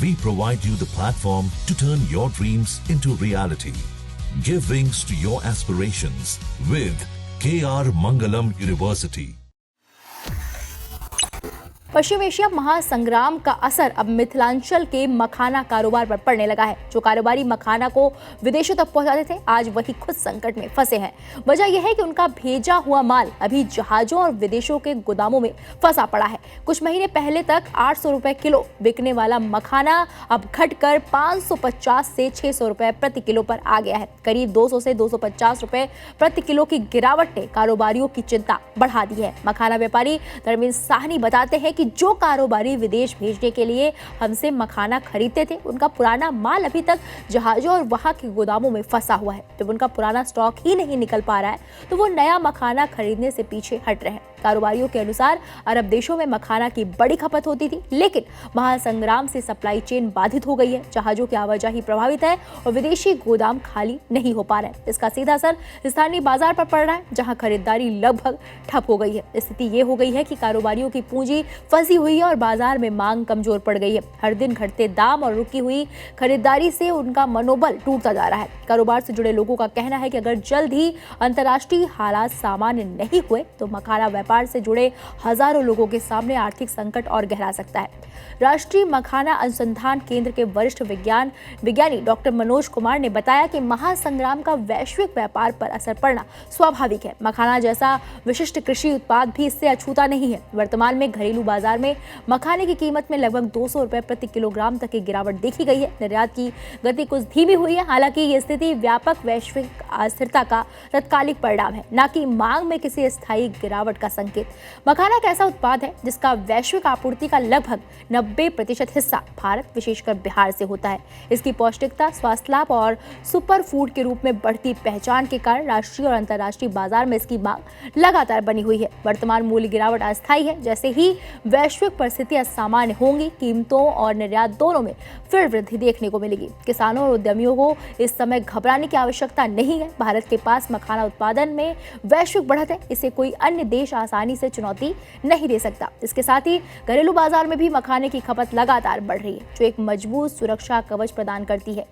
We provide you the platform to turn your dreams into reality. Give wings to your aspirations with KR Mangalam University. पश्चिम Asia महासंग्राम का असर अब मिथिलांचल के मखाना कारोबार पर पड़ने लगा है। जो कारोबारी मखाना को विदेशों तक पहुंचाते थे, आज वही खुद संकट में फंसे हैं। वजह यह है कि उनका भेजा हुआ माल अभी जहाजों और विदेशों के गोदामों में फंसा पड़ा है। कुछ महीने पहले तक 800 रुपए किलो बिकने वाला मखाना अब घटकर 550 से 600 रुपए प्रति किलो पर आ गया है। करीब 200 से 250 रुपए प्रति किलो की गिरावट ने कारोबारियों की चिंता बढ़ा दी है। मखाना व्यापारी धर्मेंद्र साहनी बताते हैं कि जो कारोबारी विदेश भेजने के लिए हमसे मखाना खरीदते थे, उनका पुराना माल अभी तक जहाजों और वहां के गोदामों में फंसा हुआ है। जब उनका पुराना स्टॉक ही नहीं निकल पा रहा है, तो वो नया मखाना खरीदने से पीछे हट रहे हैं। कारोबारियों के अनुसार अरब देशों में मखाना की बड़ी खपत होती थी, लेकिन महासंग्राम से सप्लाई चेन बाधित हो गई है। जहाजों की आवाजाही प्रभावित है और विदेशी गोदाम खाली नहीं हो पा रहे हैं। इसका सीधा असर स्थानीय बाजार पर पड़ रहा है, जहां खरीदारी लगभग ठप हो गई है। स्थिति ये हो गई है कि कारोबारियों की पूंजी फंसी हुई है और बाजार में मांग कमजोर पड़ गई है। हर दिन घटते दाम और रुकी हुई खरीदारी से उनका मनोबल टूटता जा रहा है। कारोबार से जुड़े लोगों का कहना है कि अगर जल्द ही अंतर्राष्ट्रीय हालात सामान्य नहीं हुए, तो मखाना व्यापार से जुड़े हजारों लोगों के सामने आर्थिक संकट और गहरा सकता है। राष्ट्रीय मखाना अनुसंधान केंद्र के वरिष्ठ विज्ञानी डॉक्टर मनोज कुमार ने बताया कि महासंग्राम का वैश्विक व्यापार पर असर पड़ना स्वाभाविक है। मखाना जैसा विशिष्ट कृषि उत्पाद भी इससे अछूता नहीं है। वर्तमान में घरेलू बाजार में मखाने की कीमत में लगभग 200 रुपए प्रति किलोग्राम तक की गिरावट देखी गई है। निर्यात की गति कुछ धीमी हुई है। हालांकि ये स्थिति व्यापक वैश्विक अस्थिरता का तत्कालिक परिणाम है, न कि मांग में किसी स्थायी गिरावट का संकेत। मखाना एक ऐसा उत्पाद है जिसका वैश्विक आपूर्ति का लगभग 90% हिस्सा भारत, विशेषकर बिहार से होता है। इसकी पौष्टिकता, स्वास्थ्य लाभ और सुपर फूड के रूप में बढ़ती पहचान के कारण राष्ट्रीय और अंतर्राष्ट्रीय बाजार में इसकी मांग लगातार बनी हुई है। वर्तमान मूल्य गिरावट अस्थायी है। जैसे ही वैश्विक परिस्थितियां सामान्य होंगी, कीमतों और निर्यात दोनों में फिर वृद्धि देखने को मिलेगी। किसानों और उद्यमियों को इस समय घबराने की आवश्यकता नहीं है। भारत के पास मखाना उत्पादन में वैश्विक बढ़त है, इसे कोई अन्य देश आसानी से चुनौती नहीं दे सकता। इसके साथ ही घरेलू बाजार में भी मखाने की खपत लगातार बढ़ रही है, जो एक मजबूत सुरक्षा कवच प्रदान करती है।